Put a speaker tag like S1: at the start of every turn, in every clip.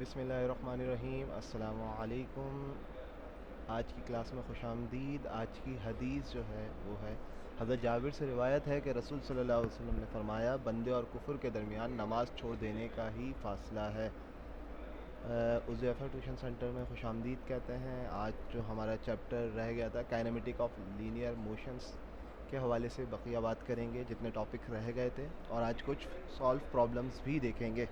S1: बिस्मिल्लाहिर्रहमानिर्रहीम। अस्सलामु अलैकुम। आज की क्लास में खुशामदीद। आज की हदीस जो है वो है हज़रत जाबिर से रिवायत है कि रसूल सल्लल्लाहु अलैहि वसल्लम ने फरमाया, बंदे और कुफर के दरमियान नमाज छोड़ देने का ही फ़ासला है। उज़ैफ़ा ट्यूशन सेंटर में खुशामदीद कहते हैं। आज जो हमारा चैप्टर रह गया था काइनेमेटिक ऑफ लीनियर मोशंस के हवाले से बकिया बात करेंगे, जितने टॉपिक रह गए थे, और आज कुछ सॉल्व प्रॉब्लम्स भी देखेंगे।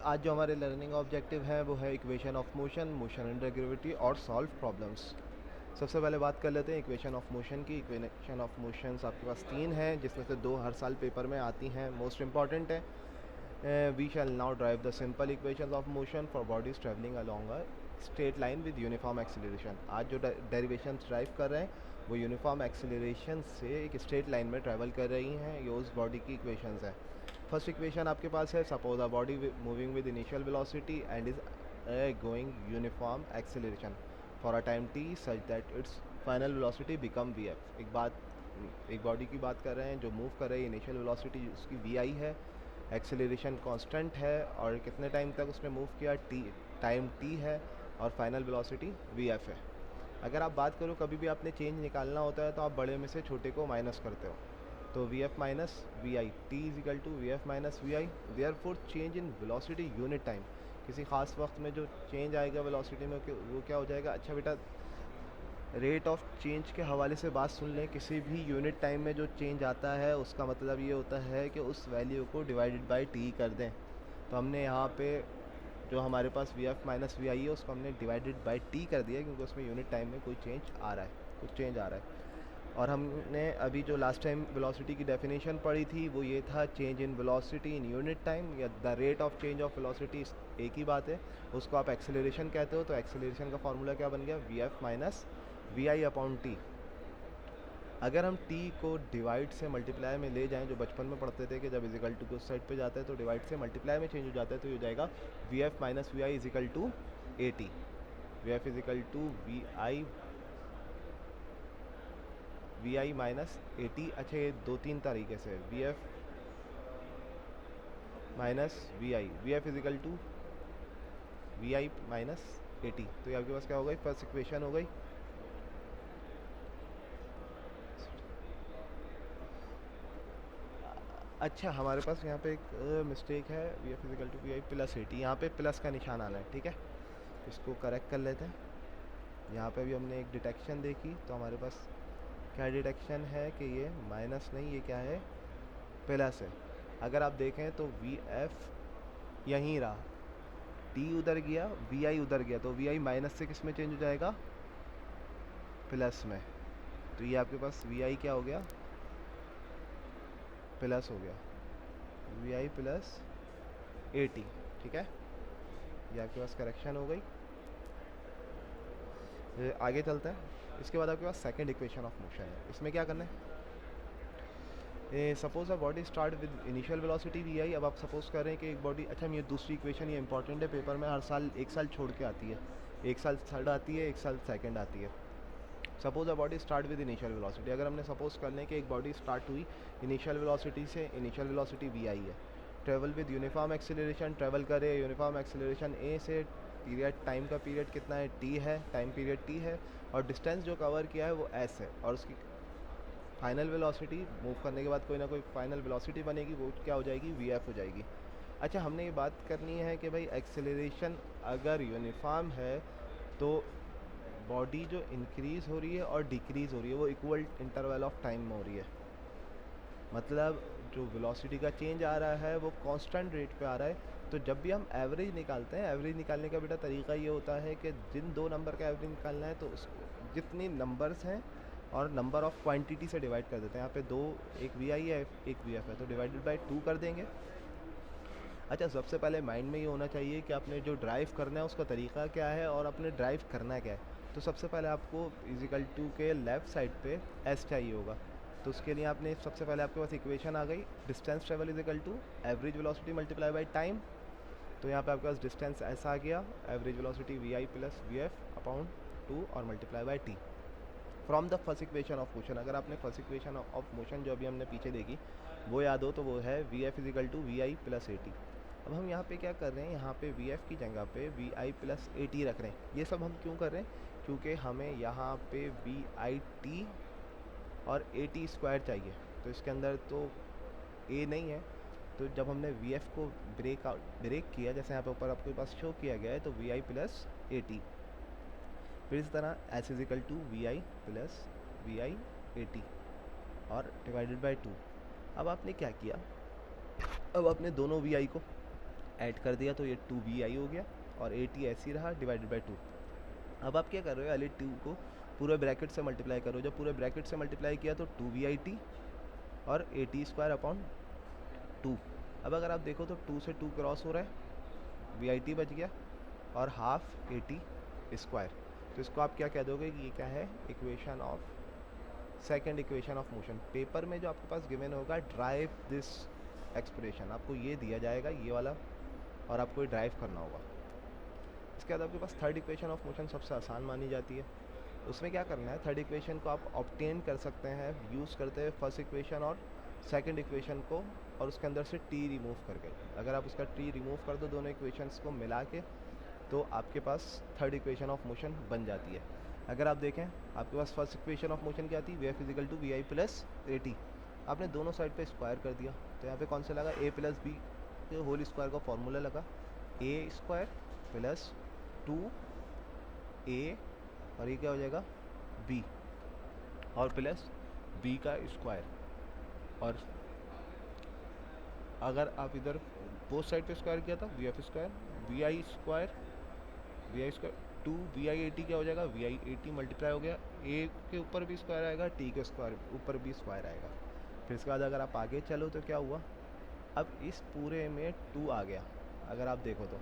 S1: आज जो हमारे लर्निंग ऑब्जेक्टिव है वो है equation of motion, motion under gravity और सॉल्व प्रॉब्लम्स। सबसे पहले बात कर लेते हैं इक्वेशन ऑफ मोशन की। इक्वेशन ऑफ मोशंस आपके पास तीन हैं, जिसमें से दो हर साल पेपर में आती हैं, मोस्ट इंपॉर्टेंट है। We shall now drive the simple equation of motion for bodies travelling along a straight line with uniform acceleration. आज जो डेरिवेशन ड्राइव कर रहे हैं वो यूनिफॉर्म एक्सीलरेशन से एक स्ट्रेट लाइन में ट्रैवल कर रही हैं। ये उस बॉडी की इक्वेशंस हैं। फर्स्ट इक्वेशन आपके पास है, suppose a body moving with initial velocity and is going uniform acceleration for a time T such that it's final velocity become V F. एक बॉडी की बात कर रहे हैं जो मूव कर रही है, इनिशियल वेलोसिटी उसकी वी आई है, एक्सेलरेशन कांस्टेंट है, और कितने टाइम तक उसने मूव किया, टी टाइम टी है, और फाइनल वेलोसिटी वी एफ है। अगर आप बात करो कभी भी आपने चेंज निकालना होता है तो आप बड़े में से छोटे को माइनस करते हो, तो V F minus we I, T is equal to V F minus we I. Therefore change in velocity unit time, किसी खास वक्त में जो चेंज आएगा वेलोसिटी में वो क्या हो जाएगा। अच्छा बेटा, रेट ऑफ चेंज के हवाले से बात सुन लें। किसी भी यूनिट टाइम में जो चेंज आता है उसका मतलब ये होता है कि उस वैल्यू को डिवाइडेड बाई टी कर दें। तो हमने यहाँ पे जो हमारे पास वी एफ माइनस वी आई है उसको हमने डिवाइडेड बाई टी कर दिया, क्योंकि उसमें यूनिट टाइम में कोई चेंज आ रहा है, कुछ चेंज आ रहा है। और हमने अभी जो लास्ट टाइम वेलोसिटी की डेफिनेशन पढ़ी थी वो ये था, change in velocity in unit time या the rate of change of velocity, एक ही बात है। उसको आप एक्सेलरेशन कहते हो, तो एक्सेलरेशन का फार्मूला क्या बन गया, V F minus we I upon T. अगर हम t को डिवाइड से मल्टीप्लाई में ले जाएं, जो बचपन में पढ़ते थे कि जब इजिकल टू के उस साइड पे जाता है तो डिवाइड से मल्टीप्लाई में चेंज हो जाता है, तो ये हो जाएगा V F minus we I equal to A T. V F equal to we I minus A T. अच्छा, ये दो तीन तरीके से V F minus V F equal to we I minus A T. तो ये आपके पास क्या हो गई, फर्स्ट इक्वेशन हो गई। अच्छा, हमारे पास यहाँ पे एक मिस्टेक है, V F equal to we I plus A T. यहाँ पे प्लस का निशान आना है, ठीक है, इसको करेक्ट कर लेते हैं। यहाँ पे भी हमने एक डिटेक्शन देखी, तो हमारे पास क्या डिटेक्शन है कि ये माइनस नहीं, ये क्या है, प्लस है। अगर आप देखें तो वी एफ यहीं रहा, टी उधर गया, वी आई उधर गया, तो वी आई माइनस से किस में चेंज हो जाएगा, प्लस में। तो ये आपके पास वी आई क्या हो गया, प्लस हो गया, we I plus A T, ठीक है। ये आपके पास करेक्शन हो गई। आगे चलते हैं। इसके बाद आपके पास सेकंड इक्वेशन ऑफ मोशन है। इसमें क्या करना है, suppose a body start with initial velocity we i. अब आप सपोज कर रहे हैं कि एक बॉडी, अच्छा ये दूसरी इक्वेशन ये इंपॉर्टेंट है, पेपर में हर साल एक साल छोड़ के आती है, एक साल थर्ड आती है, एक साल सेकंड आती है। Suppose a body start with initial velocity, अगर हमने सपोज कर लें कि एक बॉडी स्टार्ट हुई इनिशियल वेलोसिटी से, इनिशियल वेलोसिटी वी आई है, travel with uniform acceleration, travel करे यूनिफॉर्म एक्सेलरेशन ए से, पीरियड टाइम का पीरियड कितना है, टी है, टाइम पीरियड टी है, और डिस्टेंस जो कवर किया है वो एस है, और उसकी फाइनल वेलोसिटी मूव करने के बाद कोई ना कोई फाइनल वेलोसिटी बनेगी, वो क्या हो जाएगी, वी एफ हो जाएगी। अच्छा, हमने ये बात करनी है कि भाई एक्सेलरेशन अगर यूनिफॉर्म है तो बॉडी जो इंक्रीज़ हो रही है और डिक्रीज़ हो रही है वो इक्वल इंटरवल ऑफ टाइम में हो रही है। मतलब जो वेलोसिटी का चेंज आ रहा है वो कांस्टेंट रेट पे आ रहा है। तो जब भी हम एवरेज निकालते हैं, एवरेज निकालने का बेटा तरीका ये होता है कि जिन दो नंबर का एवरेज निकालना है तो उसको जितनी नंबर्स हैं और नंबर ऑफ़ क्वांटिटी से डिवाइड कर देते हैं। यहाँ पे दो, एक वी आई है एक वी एफ है, तो डिवाइडेड बाई 2 कर देंगे। अच्छा, सबसे पहले माइंड में ये होना चाहिए कि आपने जो ड्राइव करना है उसका तरीका क्या है और आपने ड्राइव करना क्या है। तो सबसे पहले आपको इजिकल टू के लेफ़्ट साइड पे एस चाहिए होगा, तो उसके लिए आपने सबसे पहले आपके पास इक्वेशन आ गई, distance travel equal to average velocity multiply by time. तो यहाँ पे आपके पास डिस्टेंस ऐसा आ गया, average velocity we I plus we F upon 2 और multiply by T from the first equation of motion. अगर आपने फर्स्ट इक्वेशन ऑफ मोशन जो अभी हमने पीछे देखी वो याद हो तो वो है V F equal to we I plus A T. अब हम यहाँ पे क्या कर रहे हैं, यहाँ पे वी एफ की जगह पे वी आई प्लस ए टी रख रहे हैं। ये सब हम क्यों कर रहे हैं, क्योंकि हमें यहाँ पे वी आई टी और ए टी स्क्वायर चाहिए। तो इसके अंदर तो ए नहीं है, तो जब हमने वी एफ को ब्रेक किया, जैसे यहाँ पे ऊपर आपके पास शो किया गया है, तो we I plus A T. फिर इस तरह S equal to we I plus V I A T और डिवाइडेड बाई टू। अब आपने क्या किया, अब आपने दोनों वी आई को ऐड कर दिया, तो ये टू वी आई हो गया और ए टी ऐसे ही रहा डिवाइडेड बाई टू। अब आप क्या कर रहे हो, एल टू को पूरे ब्रैकेट से मल्टीप्लाई करो। जब पूरे ब्रैकेट से मल्टीप्लाई किया तो टू वी आई टी और A T square upon two. अब अगर आप देखो तो टू से टू क्रॉस हो रहा है, वी आई टी बच गया और हाफ ए टी स्क्वायर। तो इसको आप क्या कह दोगे कि ये क्या है, equation of second equation of motion. Paper में जो आपके पास गिवन होगा ड्राइव दिस एक्सप्रेशन, आपको ये दिया जाएगा ये वाला और आपको ये ड्राइव करना होगा। इसके बाद आपके पास थर्ड इक्वेशन ऑफ मोशन सबसे आसान मानी जाती है। उसमें क्या करना है, थर्ड इक्वेशन को आप ऑब्टेन कर सकते हैं यूज़ करते हुए फर्स्ट इक्वेशन और सेकंड इक्वेशन को, और उसके अंदर से टी रिमूव करके। अगर आप उसका टी रिमूव कर दो दोनों इक्वेशंस को मिला के, तो आपके पास थर्ड इक्वेशन ऑफ मोशन बन जाती है। अगर आप देखें आपके पास फर्स्ट इक्वेशन ऑफ मोशन क्या थी, V F equal to we I plus A T. आपने दोनों साइड पे स्क्वायर कर दिया, तो यहाँ पे कौन सा लगा, ए प्लस बी के होल स्क्वायर का फॉर्मूला लगा, ए स्क्वायर प्लस टू ए और ये क्या हो जाएगा बी और प्लस बी का स्क्वायर। और अगर आप इधर बोथ साइड पे स्क्वायर किया था, V F square we I square two we I A T क्या हो जाएगा, V I A T multiply हो गया, ए के ऊपर भी स्क्वायर आएगा, टी के स्क्वायर ऊपर भी स्क्वायर आएगा। फिर इसके बाद अगर आप आगे चलो तो क्या हुआ, अब इस पूरे में टू आ गया। अगर आप देखो तो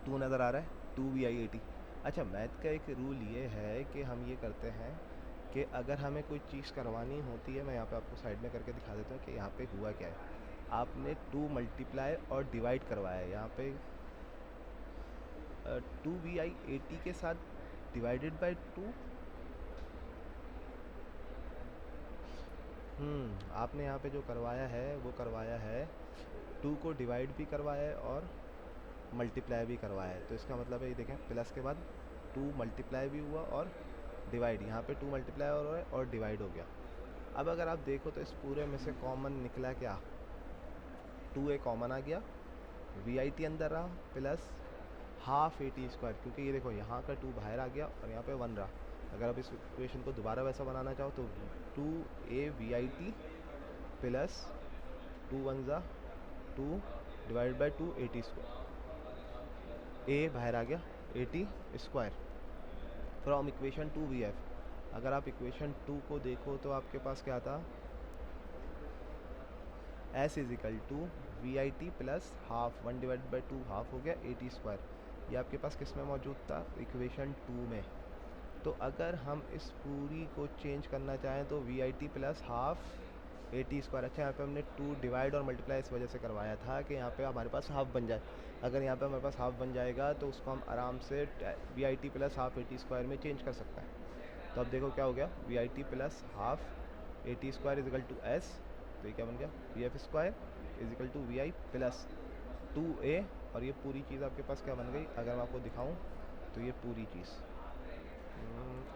S1: टू नज़र आ रहा है, two we I A T. अच्छा, मैथ का एक रूल ये है कि हम ये करते हैं कि अगर हमें कोई चीज़ करवानी होती है, मैं यहाँ पे आपको साइड में करके दिखा देता हूँ कि यहाँ पे हुआ क्या है। आपने टू मल्टीप्लाई और डिवाइड करवाया है, यहाँ पे two we I A T के साथ डिवाइडेड बाई टू। आपने यहाँ पे जो करवाया है वो करवाया है टू को डिवाइड भी करवाया है और मल्टीप्लाई भी करवाया है। तो इसका मतलब है ये देखें, प्लस के बाद टू मल्टीप्लाई भी हुआ और डिवाइड, यहाँ पे टू मल्टीप्लाई हो रहा है और डिवाइड हो गया। अब अगर आप देखो तो इस पूरे में से कॉमन निकला क्या, टू ए कॉमन आ गया, वी आई टी अंदर रहा plus half A T square, क्योंकि ये देखो यहाँ का टू बाहर आ गया और यहाँ पे वन रहा। अगर आप इस इक्वेशन को दोबारा वैसा बनाना चाहो तो two a v I T plus two one ज़ा two divide by two A T square, a बाहर आ गया a T square from equation two we f. अगर आप इक्वेशन टू को देखो तो आपके पास क्या था, S is equal to we I T plus half, one divide by two half हो गया ए टी स्क्वायर। ये आपके पास किस में मौजूद था, इक्वेशन टू में। तो अगर हम इस पूरी को चेंज करना चाहें तो we I T plus half A T square. अच्छा, यहाँ पे हमने टू डिवाइड और मल्टीप्लाई इस वजह से करवाया था कि यहाँ पे हमारे पास हाफ बन जाए। अगर यहाँ पे हमारे पास हाफ बन जाएगा तो उसको हम आराम से v I T plus half A T square में चेंज कर सकते हैं। तो अब देखो क्या हो गया, we I T plus half A T square equal to s. तो ये क्या बन गया, V F square equal to we I plus two a, और ये पूरी चीज़ आपके पास क्या बन गई, अगर मैं आपको दिखाऊँ तो ये पूरी चीज़,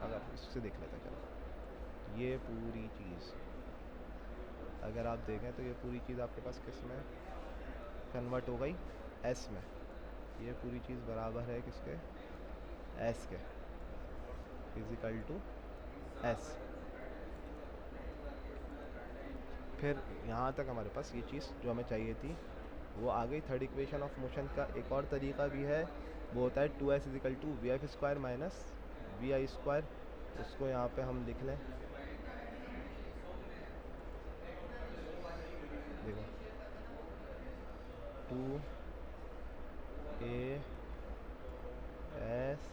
S1: अगर इससे देख लेते हैं चलो, ये पूरी चीज़ अगर आप देखें तो ये पूरी चीज़ आपके पास किस में कन्वर्ट हो गई, एस में। ये पूरी चीज़ बराबर है किसके, एस के, फिजिकल टू एस। फिर यहाँ तक हमारे पास ये चीज़ जो हमें चाहिए थी वो आ गई। थर्ड इक्वेशन ऑफ मोशन का एक और तरीका भी है, वो होता है two S equal to V F square minus we I square. उसको यहाँ पे हम लिख लें, देखो two A s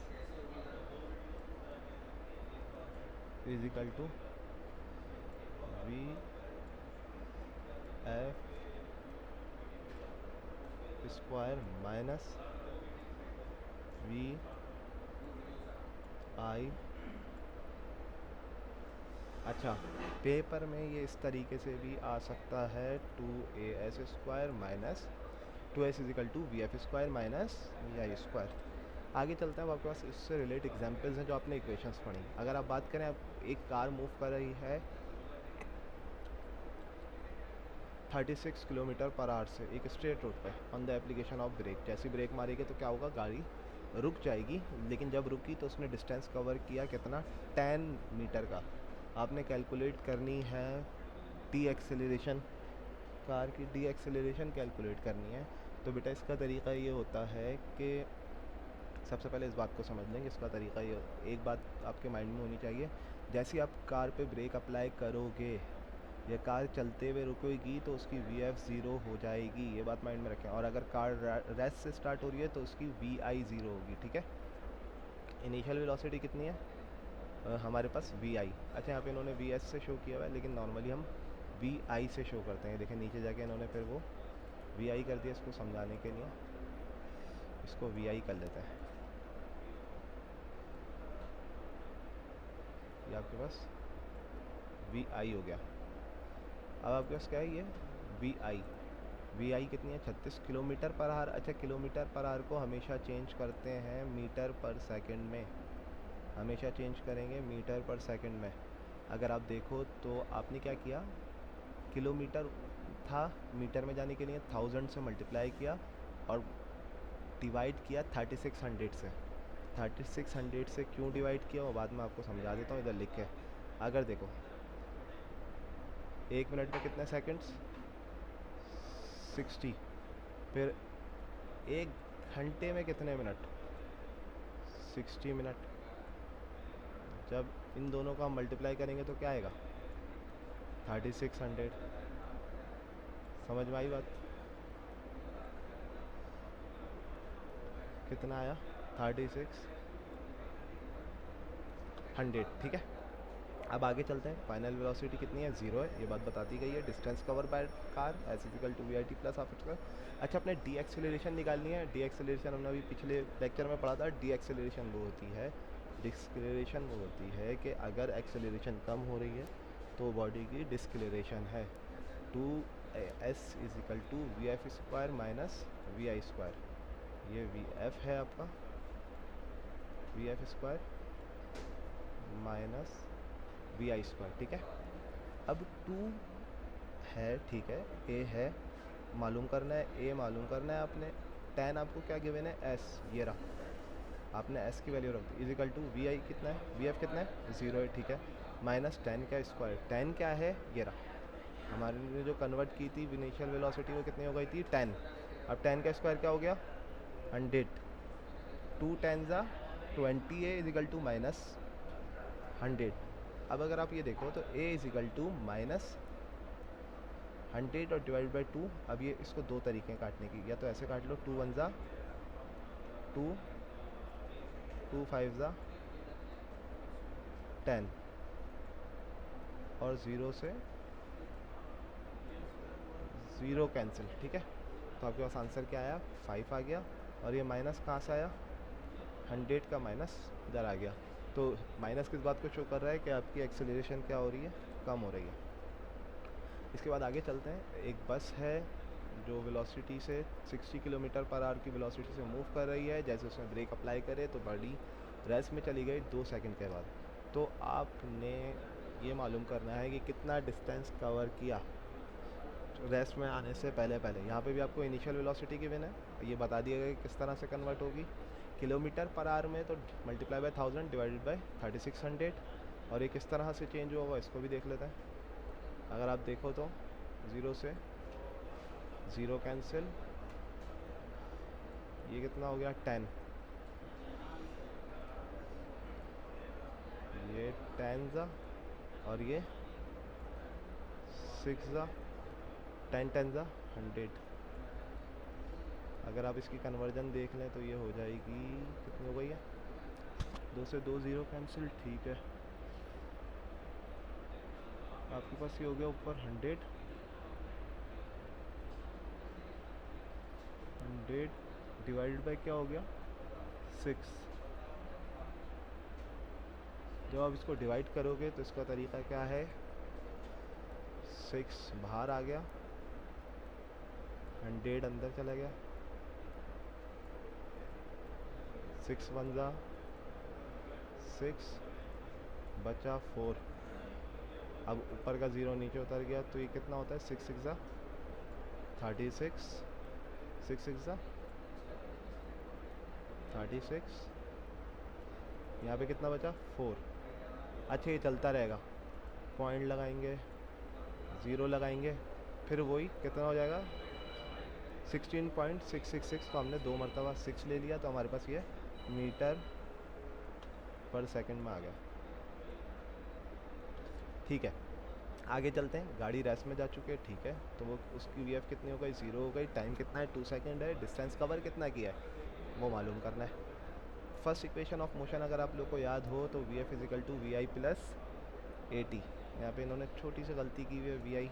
S1: equal to V F square minus we i अच्छा, पेपर में ये इस तरीके से भी आ सकता है, two A S square minus two S equal to V F square minus we I square. आगे चलते हैं, अब आपके पास इससे रिलेटेड एग्जांपल्स हैं जो आपने इक्वेशंस पढ़ी। अगर आप बात करें, अब एक कार मूव कर रही है 36 किलोमीटर पर आवर से एक स्ट्रेट रोड पे on the application of brake. जैसी ब्रेक मारेगी तो क्या होगा, गाड़ी रुक जाएगी। लेकिन जब रुकी तो उसने डिस्टेंस कवर किया कितना, 10 मीटर का। आपने कैलकुलेट करनी है डी एक्सेलरेशन, कार की डी एक्सेलरेशन कैलकुलेट करनी है। तो बेटा इसका तरीका ये होता है कि सबसे पहले इस बात को समझ लेंगे। इसका तरीका ये, एक बात आपके माइंड में होनी चाहिए, जैसे आप कार पे ब्रेक अप्लाई करोगे या कार चलते हुए रुकेगी तो उसकी वी एफ ज़ीरो हो जाएगी, ये बात माइंड में रखें। और अगर कार रेस्ट से स्टार्ट हो रही है तो उसकी वी आई ज़ीरो होगी, ठीक है। इनिशियल वेलोसिटी कितनी है, हमारे पास वी आई। अच्छा, यहाँ पे इन्होंने वी एस से शो किया हुआ है, लेकिन नॉर्मली हम वी आई से शो करते हैं। देखें नीचे जाके इन्होंने फिर वो वी आई कर दिया। इसको समझाने के लिए इसको वी आई कर लेते हैं। ये आपके पास वी आई हो गया। अब आपके पास क्या है, ये वी आई। वी आई कितनी है, 36 किलोमीटर पर आवर। अच्छा, किलोमीटर पर आवर को हमेशा चेंज करते हैं मीटर पर सेकंड में, हमेशा चेंज करेंगे मीटर पर सेकंड में। अगर आप देखो तो आपने क्या किया, किलोमीटर था, मीटर में जाने के लिए 1000 से मल्टीप्लाई किया और डिवाइड किया 3600 से। 3600 से क्यों डिवाइड किया वो बाद में आपको समझा देता हूँ, इधर लिख के। अगर देखो 1 मिनट में कितने सेकंड्स, 60। फिर 1 घंटे में कितने मिनट, 60 मिनट। जब इन दोनों का हम मल्टीप्लाई करेंगे तो क्या आएगा, 3600। समझ में आई बात, कितना आया, 3600, ठीक है। अब आगे चलते हैं, फाइनल वेलोसिटी कितनी है, ज़ीरो है, ये बात बताती गई है। Distance cover by car S equal to we I T plus half square. अच्छा, अपने डी एक्सेलरेशन निकालनी है। डी एक्सेलरेशन हमने अभी पिछले लेक्चर में पढ़ा था। डी एक्सेलरेशन वो होती है, डिस्क्लेरेशन वो होती है कि अगर एक्सेलरेशन कम हो रही है तो बॉडी की डिस्क्लेरेशन है, two S equal to V F square minus we I square. ये वी एफ है आपका, v F square minus we I square, ठीक है। अब टू है, ठीक है, ए है, मालूम करना है, ए मालूम करना है आपने। 10 आपको क्या गिवन है, एस, ये रहा, आपने एस की वैल्यू रख दी। इजिकल टू वी आई कितना है, वी एफ कितना है, ज़ीरो है, ठीक है, माइनस 10 का स्क्वायर। 10 क्या है, ये रहा, हमारे ने जो कन्वर्ट की थी इनिशियल वेलोसिटी वो कितनी हो गई थी, 10। अब 10 का स्क्वायर क्या हो गया, 100। 2 10 20 ए इजिकल टू माइनस 100। अब अगर आप ये देखो तो ए इजिकल टू माइनस 100 और डिवाइड बाई 2। अब ये इसको दो तरीके हैं काटने की, या तो ऐसे काट लो, 2 1 2, 2 5 10, और ज़ीरो से ज़ीरो कैंसिल, ठीक है। तो आपके पास आंसर क्या आया, 5 आ गया। और ये माइनस कहाँ से आया, 100 का माइनस इधर आ गया। तो माइनस किस बात को शो कर रहा है कि आपकी एक्सेलरेशन क्या हो रही है, कम हो रही है। इसके बाद आगे चलते हैं, एक बस है जो वेलोसिटी से 60 किलोमीटर पर आवर की वेलोसिटी से मूव कर रही है। जैसे उसमें ब्रेक अप्लाई करे तो गाड़ी रेस में चली गई 2 सेकंड के बाद। तो आपने ये मालूम करना है कि कितना डिस्टेंस कवर किया रेस्ट में आने से पहले पहले। यहाँ पे भी आपको इनिशियल वेलोसिटी गिवन है, ये बता दिया गया कि किस तरह से कन्वर्ट होगी। किलोमीटर पर आवर में तो मल्टीप्लाई बाय 1000 डिवाइडेड बाय 3600। और ये किस तरह से चेंज हुआ इसको भी देख लेते हैं। अगर आप देखो तो ज़ीरो से ज़ीरो कैंसिल, ये कितना हो गया, 10। ये 10 और ये 6 10 10 100। अगर आप इसकी कन्वर्जन देख लें तो ये हो जाएगी, कितनी हो गई है, 2 से 2 ज़ीरो कैंसिल, ठीक है। आपके पास ये हो गया ऊपर 100 डिवाइडेड बाय क्या हो गया, 6। जब आप इसको डिवाइड करोगे तो इसका तरीका क्या है, 6 बाहर आ गया, 100 अंदर चला गया, 6 वन ज़ा 6, बचा 4। अब ऊपर का 0 नीचे उतर गया तो ये कितना होता है, 6 6 ज़ा 36, 6 6 ज़ा 36, यहाँ पे कितना बचा 4। अच्छा ये चलता रहेगा, पॉइंट लगाएंगे, 0 लगाएंगे, फिर वही कितना हो जाएगा 16.666। तो हमने 2 मरतबा 6 ले लिया तो हमारे पास ये मीटर पर सेकंड में आ गया। ठीक है, आगे चलते हैं। गाड़ी रेस में जा चुके हैं, ठीक है, तो वो उसकी वीएफ कितनी हो गई, 0 हो गई। टाइम कितना है, 2 सेकंड है। डिस्टेंस कवर कितना किया है वो मालूम करना है। फर्स्ट इक्वेशन ऑफ मोशन अगर आप लोग को याद हो तो V F equal to we I plus A T. यहाँ पर इन्होंने छोटी सी गलती की हुई है, वी आई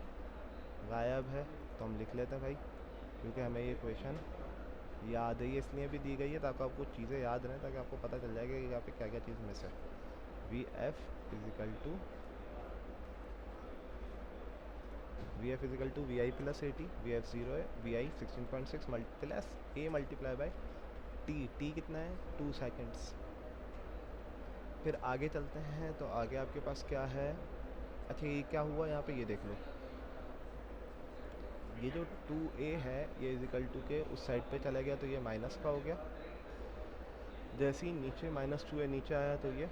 S1: गायब है तो हम लिख लेते हैं भाई, क्योंकि हमें ये इक्वेशन याद है। ये इसलिए भी दी गई है ताकि आपको चीज़ें याद रहें, ताकि आपको पता चल जाएगा कि यहाँ पे क्या क्या चीज़ मिस है। V F equal to we I plus A T. We f 0 है, v i 16.6 plus a multiply by t. T कितना है, 2 सेकेंड्स। फिर आगे चलते हैं तो आगे आपके पास क्या है। अच्छा ये क्या हुआ यहाँ पे, ये देख लो, ये जो 2a है ये इजिकल टू के उस साइड पे चला गया तो ये माइनस का हो गया। जैसे ही नीचे -2a नीचे आया तो ये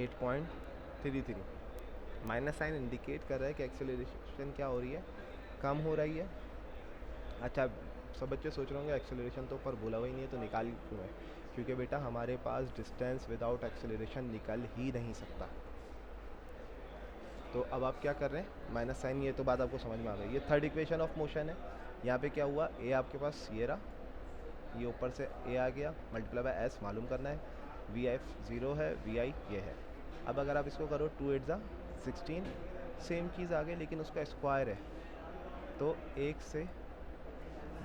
S1: 8.33। माइनस साइन इंडिकेट कर रहा है कि एक्सेलरेशन क्या हो रही है, कम हो रही है। अच्छा सब बच्चे सोच रहे होंगे एक्सेलरेशन तो ऊपर बोला हुआ ही नहीं है तो निकाल क्यों है, क्योंकि बेटा हमारे पास डिस्टेंस विदाउट एक्सेलरेशन निकल ही नहीं सकता। तो अब आप क्या कर रहे हैं, माइनस साइन, ये तो बात आपको समझ में आ गई। ये थर्ड इक्वेशन ऑफ मोशन है। यहाँ पे क्या हुआ, ए आपके पास ये रहा, ये ऊपर से ए आ गया, मल्टीप्लाई बाय एस मालूम करना है। वी एफ 0 है, वी आई ये है। अब अगर आप इसको करो 2 8 ज़ा 16, सेम चीज़ आ गई लेकिन उसका स्क्वायर है, तो 1 से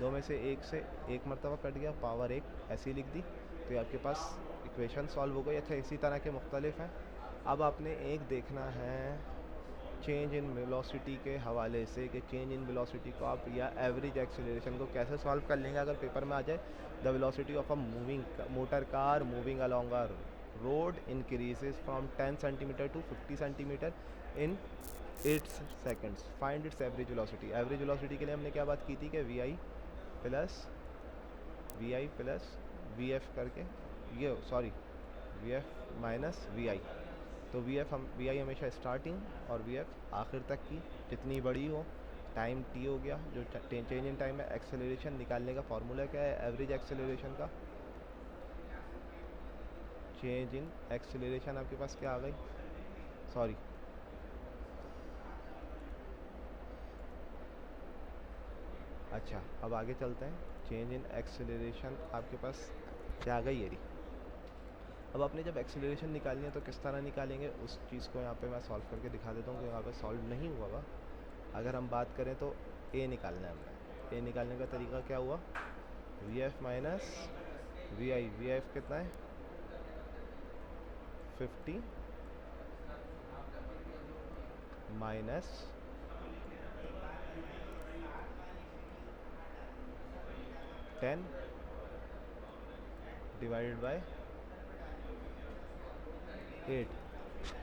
S1: 2 में से 1 से 1 मरतबा कट गया, पावर 1 ऐसी लिख दी, तो ये आपके पास इक्वेशन सॉल्व हो गई। अच्छा इसी तरह के मुख्तलिफ हैं। अब आपने एक देखना है चेंज इन वेलोसिटी के हवाले से कि चेंज इन वेलोसिटी को आप या एवरेज एक्सीलरेशन को कैसे सॉल्व कर लेंगे अगर पेपर में आ जाए। The velocity of a moving motor car moving along a road increases from 10 centimetre to 50 centimetre in 8 seconds. Find its average velocity. Average velocity के लिए हमने क्या बात की थी कि v I plus we f करके, ये sorry v F minus we i. तो वी आई हमेशा स्टार्टिंग और वी एफ आखिर तक की जितनी बड़ी हो। टाइम टी हो गया जो चेंज इन टाइम है। एक्सेलरेशन निकालने का फार्मूला क्या है, एवरेज एक्सेलरेशन का, चेंज इन एक्सेलरेशन आपके पास क्या आ गई, सॉरी अच्छा अब आगे चलते हैं। चेंज इन एक्सेलरेशन आपके पास क्या आ गई, ये रही। अब आपने जब एक्सेलरेशन निकालनी है तो किस तरह निकालेंगे उस चीज़ को यहाँ पे मैं सॉल्व करके दिखा देता हूँ कि यहाँ पे सॉल्व नहीं हुआ हुआ। अगर हम बात करें तो ए निकालना है हमें। ए निकालने का तरीका क्या हुआ, v F minus we i. V f कितना है 50 माइनस 10 डिवाइडेड बाय 8।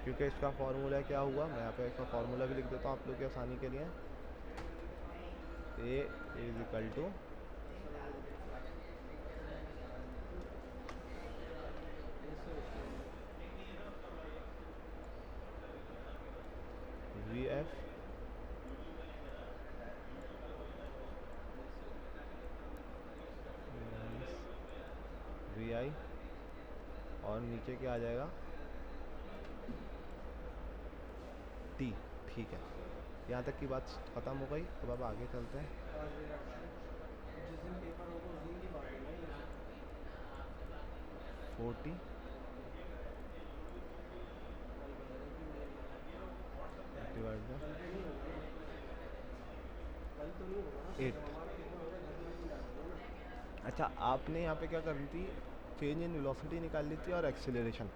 S1: क्योंकि इसका फार्मूला क्या हुआ, मैं यहाँ पे इसका फार्मूला भी लिख देता हूँ आप लोग की आसानी के लिए। A is equal to we f v i और नीचे क्या आ जाएगा टी। ठीक है, यहाँ तक की बात ख़त्म हो गई। अब आगे चलते हैं। 40 डिवाइड बाय 8। अच्छा आपने यहाँ पे क्या करनी थी, चेंज इन वेलोसिटी निकाल ली थी और एक्सेलरेशन,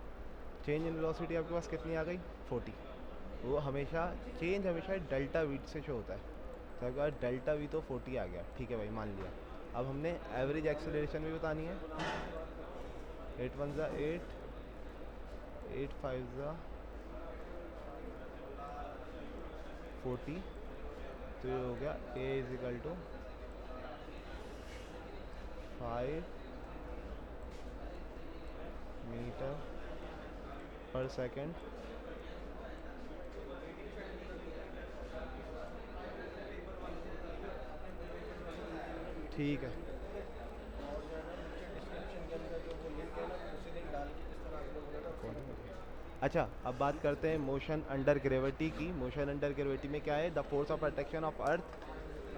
S1: चेंज इन वेलोसिटी आपके पास कितनी आ गई 40। वो हमेशा चेंज हमेशा डेल्टा वी से शो होता है, तो आपके पास डेल्टा वी तो 40 आ गया, ठीक है भाई मान लिया। अब हमने एवरेज एक्सेलरेशन भी बतानी है। 8 1 ज़ा 8, 8 5 ज़ा 40, तो ये हो गया a is equal to 5 metre पर सेकेंड। ठीक है, अच्छा अब बात करते हैं मोशन अंडर ग्रेविटी की। मोशन अंडर ग्रेविटी में क्या है, the force of attraction of earth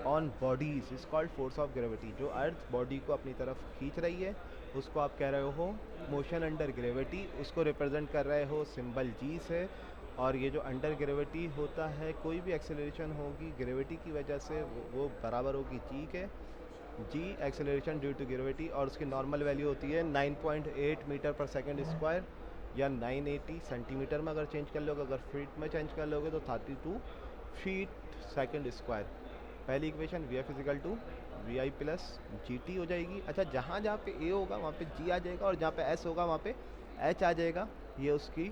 S1: on bodies is called force of gravity. जो अर्थ बॉडी को अपनी तरफ खींच रही है उसको आप कह रहे हो मोशन अंडर ग्रेविटी, उसको रिप्रेजेंट कर रहे हो सिंबल जी से। और ये जो अंडर ग्रेविटी होता है, कोई भी एक्सेलरेशन होगी ग्रेविटी की वजह से वो बराबर होगी जी के, जी एक्सेलरेशन ड्यू टू ग्रेविटी, और उसकी नॉर्मल वैल्यू होती है 9.8 मीटर पर सेकेंड स्क्वायर या 980 सेंटीमीटर में अगर चेंज कर लोगे, अगर फीट में चेंज कर लोगे तो 32 फीट सेकेंड स्क्वायर। पहली equation v F equal to we I plus g t हो जाएगी। अच्छा जहाँ जहाँ पे ए होगा वहाँ पे जी आ जाएगा, और जहाँ पे एस होगा वहाँ पे एच आ जाएगा, ये उसकी।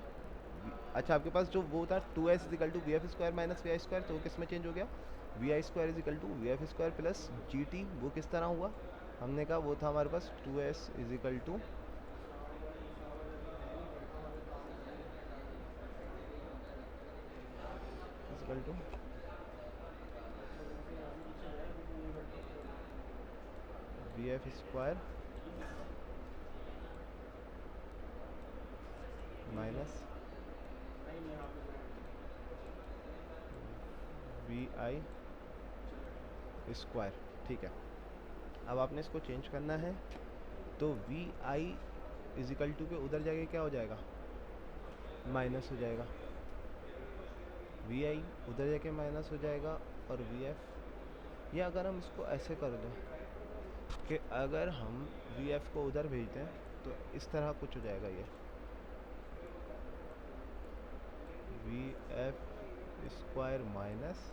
S1: अच्छा आपके पास जो वो था 2s equal to V F square minus we I square, तो वो किस में चेंज हो गया, we I square equal to V F square plus g t. वो किस तरह हुआ, हमने कहा वो था हमारे पास 2s equal to V F square minus we I square. ठीक है, अब आपने इसको चेंज करना है, तो वी आई इजिकल टू के उधर जाके क्या हो जाएगा, माइनस हो जाएगा। वी आई उधर जाके माइनस हो जाएगा, और वी एफ, ये अगर हम इसको ऐसे कर दें कि अगर हम वी एफ को उधर भेज दें तो इस तरह कुछ हो जाएगा, ये v F square minus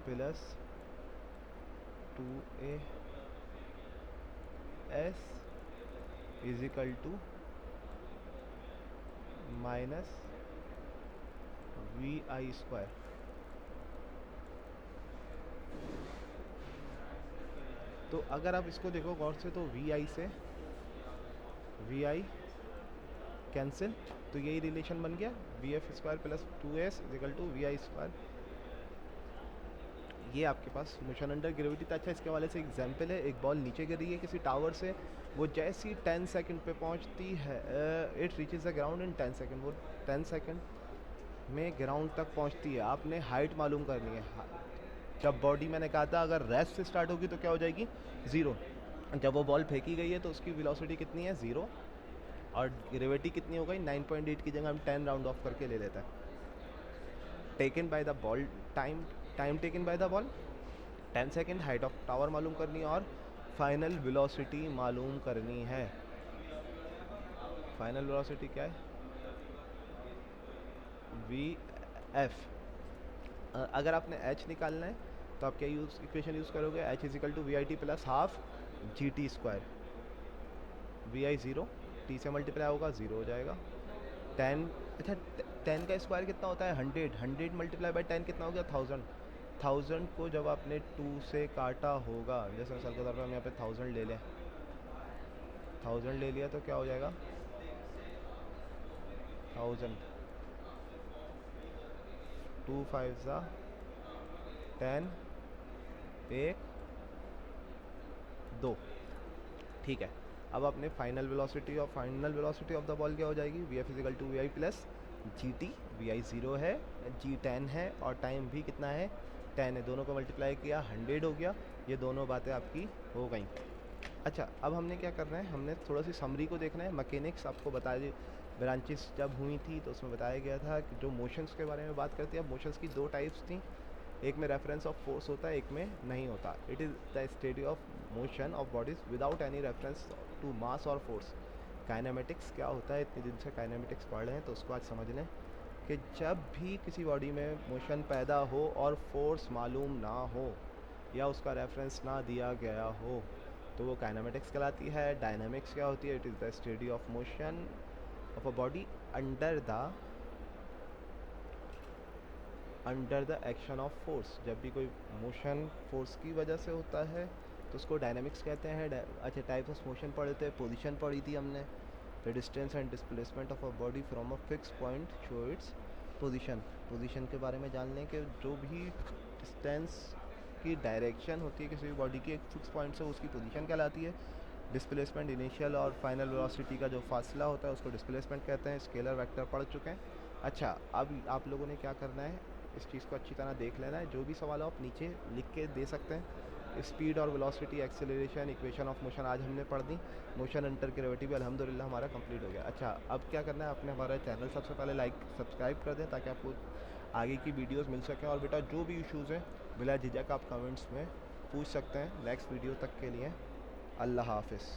S1: plus 2a s equal to minus we I square. तो अगर आप इसको देखो गौर से तो वी आई से वी आई कैंसिल, तो यही रिलेशन बन गया V F square plus 2s equal to we I square. ये आपके पास मोशन अंडर ग्रेविटी था। अच्छा इसके वाले से एग्जांपल है, एक बॉल नीचे गिर रही है किसी टावर से, वो जैसी 10 सेकंड पे पहुंचती है, it reaches the ground in 10 second, वो 10 सेकंड में ग्राउंड तक पहुंचती है। आपने हाइट मालूम करनी है। जब बॉडी मैंने कहा था अगर रेस्ट से स्टार्ट होगी तो क्या हो जाएगी, ज़ीरो। जब वो बॉल फेंकी गई है तो उसकी वेलोसिटी कितनी है, ज़ीरो, और ग्रेविटी कितनी हो गई 9.8 की जगह हम 10 राउंड ऑफ करके ले लेते हैं। Taken by the ball, time taken by the ball 10 second, height of tower मालूम करनी है, और फाइनल वेलोसिटी मालूम करनी है। फाइनल वेलोसिटी क्या है, वी एफ। अगर आपने एच निकालना है तो आप क्या इक्वेशन यूज़ करोगे, h equal to we I T plus half g t square. We i zero, t से मल्टीप्लाई होगा ज़ीरो हो जाएगा। 10, अच्छा 10 का स्क्वायर कितना होता है, 100, 100 मल्टीप्लाई बाई 10 कितना हो गया, 1000। 1000 को जब आपने 2 से काटा होगा, जैसे मिसाल के तौर पर हम यहाँ पे 1000 ले लें, 1000 ले लिया तो क्या हो जाएगा, 1000, 2 5 ज़ा 10, 1 2। ठीक है, अब अपने final velocity of the ball क्या हो जाएगी, v F equal to we I plus g t. V i zero है, जी 10 है, और टाइम भी कितना है 10 है, दोनों को मल्टीप्लाई किया 100 हो गया। ये दोनों बातें आपकी हो गई। अच्छा अब हमने क्या करना है, हमने थोड़ा सी समरी को देखना है। मैकेनिक्स आपको बता दी, ब्रांचेस जब हुई थी तो उसमें बताया गया था कि जो मोशंस के बारे में बात करती है, अब मोशंस की दो टाइप्स थी, एक में रेफरेंस ऑफ फोर्स होता है, एक में नहीं होता। It is the study of motion of bodies without any reference to mass और फोर्स। काइनेमेटिक्स क्या होता है, इतने दिन से काइनेमेटिक्स पढ़ रहे हैं तो उसको आज समझ लें कि जब भी किसी बॉडी में मोशन पैदा हो और फोर्स मालूम ना हो या उसका रेफरेंस ना दिया गया हो तो वो काइनेमेटिक्स कहलाती है। डायनामिक्स क्या होती है? It is the study of motion of a body under the action of force. जब भी कोई मोशन फोर्स की वजह से होता है तो उसको डायनामिक्स कहते हैं। अच्छा, टाइप्स ऑफ मोशन पढ़े थे, पोजीशन पढ़ी थी हमने। The distance and displacement of a body from a fix point show its position. Position के बारे में जान लें कि जो भी डिस्टेंस की डायरेक्शन होती है किसी भी बॉडी की एक फिक्स पॉइंट से, उसकी पोजीशन कहलाती है। डिस्प्लेसमेंट इनिशियल और फाइनल वेलोसिटी का जो फासला होता है उसको डिस्प्लेसमेंट कहते हैं। स्केलर वेक्टर पढ़ चुके हैं। अच्छा, अब आप लोगों ने क्या करना है, इस चीज़ को अच्छी तरह देख लेना है। जो भी सवाल हो आप नीचे लिख के दे सकते हैं। स्पीड और velocity, acceleration, equation of motion आज हमने पढ़ दी। मोशन अंडर ग्रेविटी भी अल्हम्दुलिल्लाह हमारा कंप्लीट हो गया। अच्छा, अब क्या करना है, आपने हमारा चैनल सबसे पहले सब्सक्राइब कर दें ताकि आपको आगे की वीडियोस मिल सकें। और बेटा जो भी इश्यूज़ हैं बिला झिझक आप कमेंट्स में पूछ सकते हैं। नेक्स्ट वीडियो तक के लिए अल्लाह हाफ़िज़।